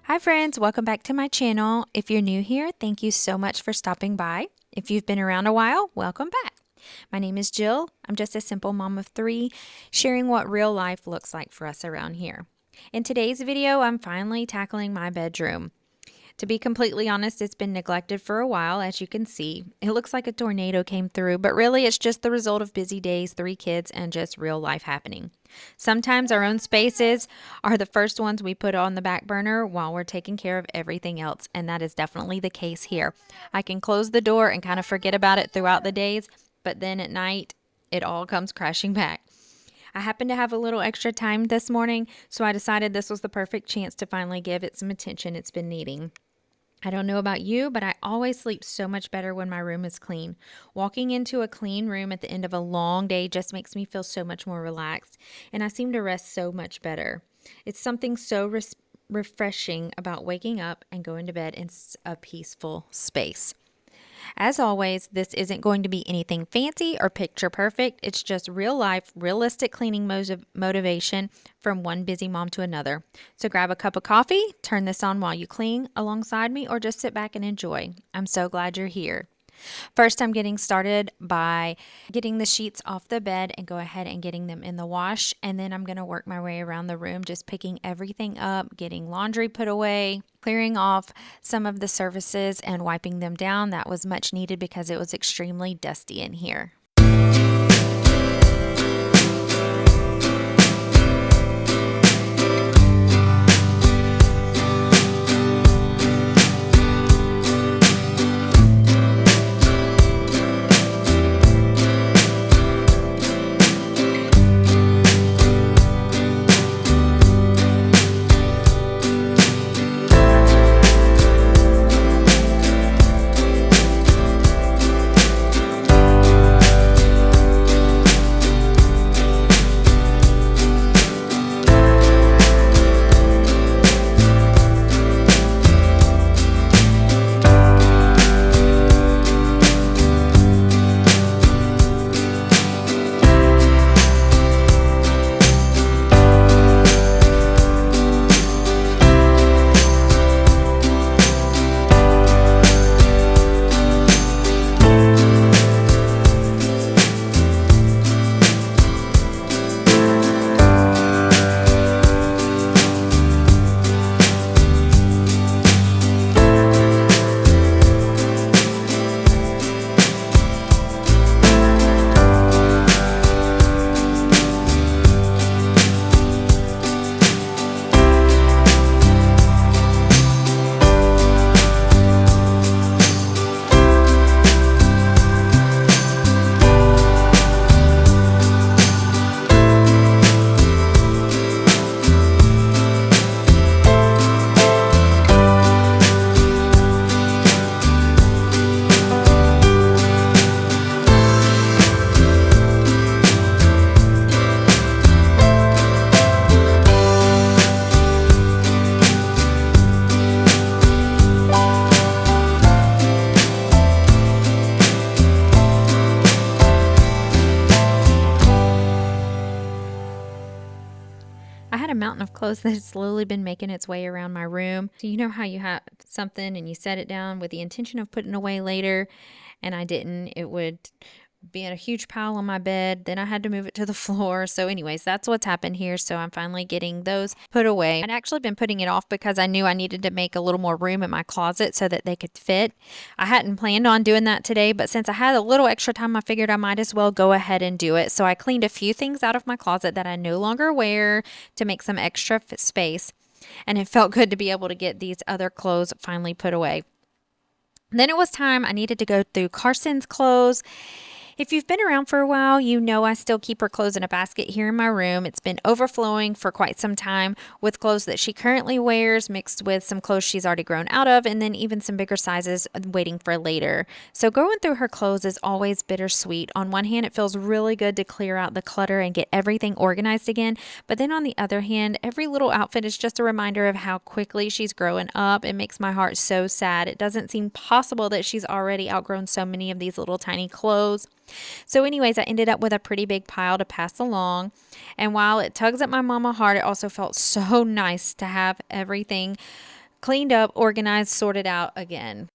Hi friends, welcome back to my channel. If you're new here, thank you so much for stopping by. If you've been around a while, welcome back. My name is Jill. I'm just a simple mom of 3, sharing what real life looks like for us around here. In today's video, I'm finally tackling my bedroom. To be completely honest, it's been neglected for a while, as you can see. It looks like a tornado came through, but really it's just the result of busy days, 3 kids, and just real life happening. Sometimes our own spaces are the first ones we put on the back burner while we're taking care of everything else, and that is definitely the case here. I can close the door and kind of forget about it throughout the days, but then at night, it all comes crashing back. I happened to have a little extra time this morning, so I decided this was the perfect chance to finally give it some attention it's been needing. I don't know about you, but I always sleep so much better when my room is clean. Walking into a clean room at the end of a long day just makes me feel so much more relaxed, and I seem to rest so much better. It's something so refreshing about waking up and going to bed in a peaceful space. As always, this isn't going to be anything fancy or picture perfect. It's just real life, realistic cleaning motivation from one busy mom to another. So grab a cup of coffee, turn this on while you clean alongside me, or just sit back and enjoy. I'm so glad you're here. First, I'm getting started by getting the sheets off the bed and go ahead and getting them in the wash. And then I'm going to work my way around the room, just picking everything up, getting laundry put away, clearing off some of the surfaces and wiping them down. That was much needed because it was extremely dusty in here. I had a mountain of clothes that had slowly been making its way around my room. So you know how you have something and you set it down with the intention of putting away later, and I didn't. It would being a huge pile on my bed. Then I had to move it to the floor. So, anyways, that's what's happened here. So, I'm finally getting those put away. I'd actually been putting it off because I knew I needed to make a little more room in my closet so that they could fit. I hadn't planned on doing that today, but since I had a little extra time, I figured I might as well go ahead and do it. So, I cleaned a few things out of my closet that I no longer wear to make some extra space. And it felt good to be able to get these other clothes finally put away. Then it was time. I needed to go through Carson's clothes. If you've been around for a while, you know I still keep her clothes in a basket here in my room. It's been overflowing for quite some time with clothes that she currently wears mixed with some clothes she's already grown out of, and then even some bigger sizes waiting for later. So going through her clothes is always bittersweet. On one hand, it feels really good to clear out the clutter and get everything organized again. But then on the other hand, every little outfit is just a reminder of how quickly she's growing up. It makes my heart so sad. It doesn't seem possible that she's already outgrown so many of these little tiny clothes. So anyways, I ended up with a pretty big pile to pass along. And while it tugs at my mama heart, it also felt so nice to have everything cleaned up, organized, sorted out again.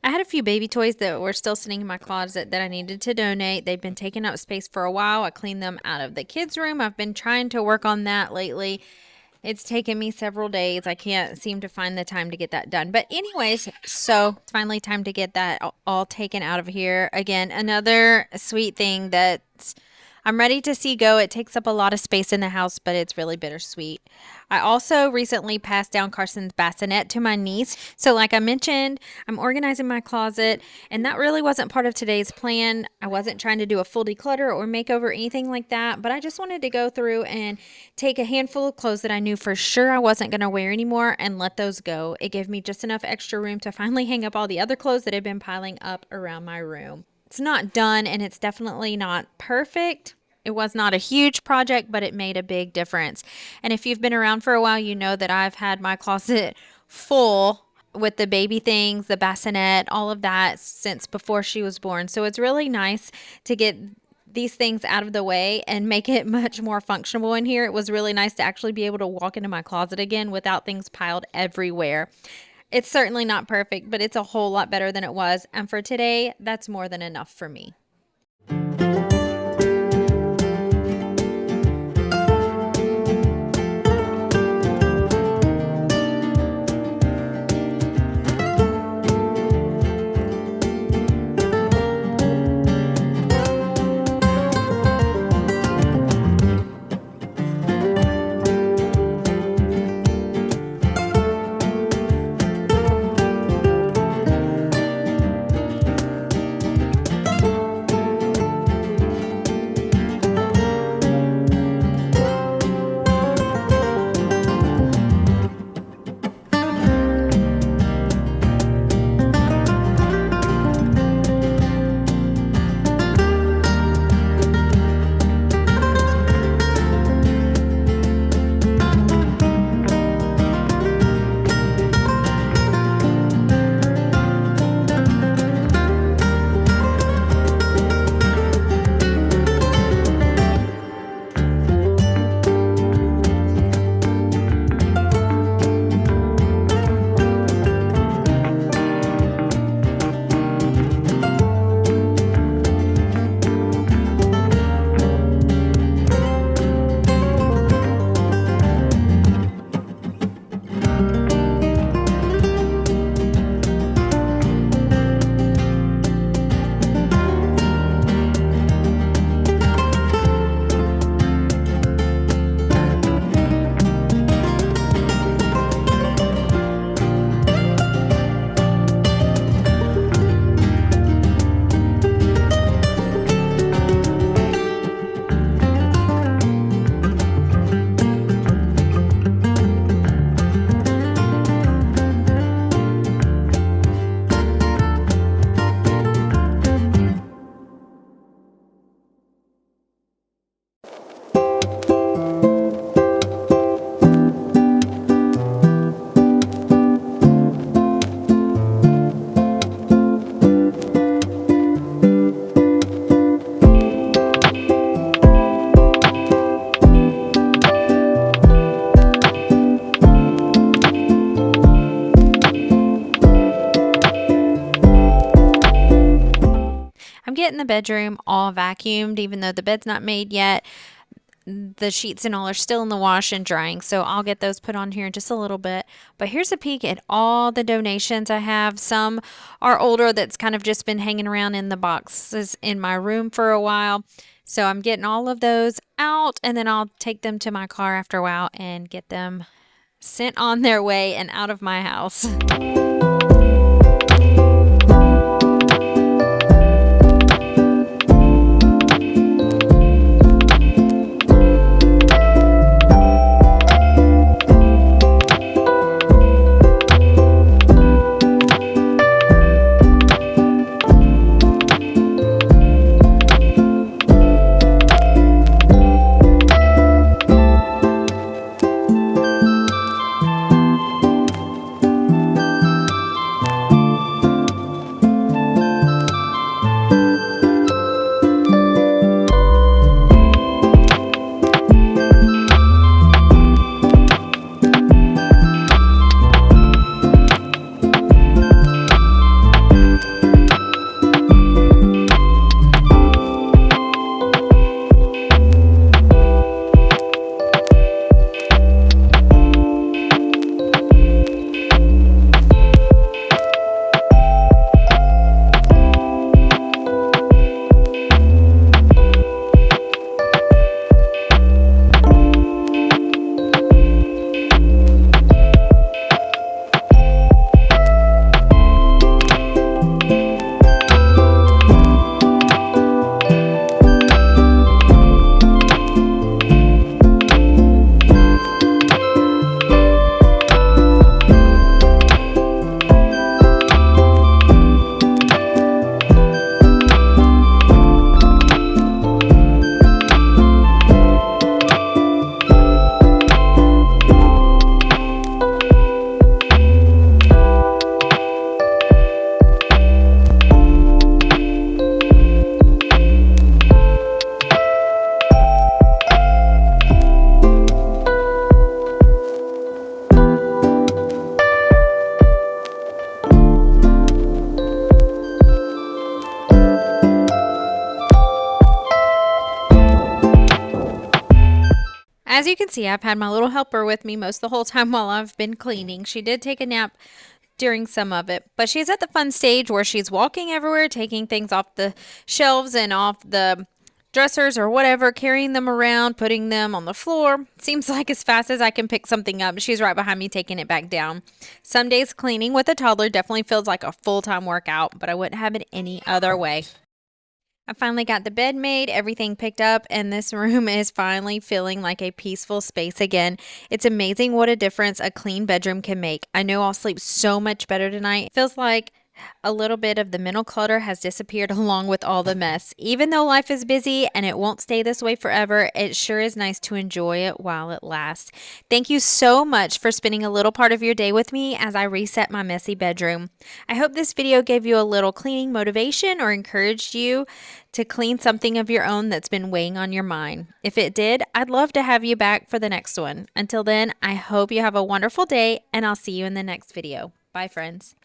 I had a few baby toys that were still sitting in my closet that I needed to donate. They've been taking up space for a while. I cleaned them out of the kids' room. I've been trying to work on that lately. It's taken me several days. I can't seem to find the time to get that done. But anyways, so it's finally time to get that all taken out of here. Again, another sweet thing that I'm ready to see go. It takes up a lot of space in the house, but it's really bittersweet. I also recently passed down Carson's bassinet to my niece. So, like I mentioned, I'm organizing my closet, and that really wasn't part of today's plan. I wasn't trying to do a full declutter or makeover or anything like that, but I just wanted to go through and take a handful of clothes that I knew for sure I wasn't going to wear anymore and let those go. It gave me just enough extra room to finally hang up all the other clothes that had been piling up around my room. It's not done, and it's definitely not perfect. It was not a huge project, but it made a big difference. And if you've been around for a while, you know that I've had my closet full with the baby things, the bassinet, all of that since before she was born. So it's really nice to get these things out of the way and make it much more functional in here. It was really nice to actually be able to walk into my closet again without things piled everywhere. It's certainly not perfect, but it's a whole lot better than it was. And for today, that's more than enough for me. I'm getting the bedroom all vacuumed, even though the bed's not made yet. The sheets and all are still in the wash and drying, so I'll get those put on here in just a little bit. But here's a peek at all the donations I have. Some are older that's kind of just been hanging around in the boxes in my room for a while. So I'm getting all of those out, and then I'll take them to my car after a while and get them sent on their way and out of my house. you can see, I've had my little helper with me most of the whole time while I've been cleaning. She did take a nap during some of it, but she's at the fun stage where she's walking everywhere, taking things off the shelves and off the dressers or whatever, carrying them around, putting them on the floor. Seems like as fast as I can pick something up, she's right behind me taking it back down. Some days cleaning with a toddler definitely feels like a full-time workout, but I wouldn't have it any other way. I finally got the bed made, everything picked up, and this room is finally feeling like a peaceful space again. It's amazing what a difference a clean bedroom can make. I know I'll sleep so much better tonight. It feels like a little bit of the mental clutter has disappeared along with all the mess. Even though life is busy and it won't stay this way forever, it sure is nice to enjoy it while it lasts. Thank you so much for spending a little part of your day with me as I reset my messy bedroom. I hope this video gave you a little cleaning motivation or encouraged you to clean something of your own that's been weighing on your mind. If it did, I'd love to have you back for the next one. Until then, I hope you have a wonderful day and I'll see you in the next video. Bye, friends.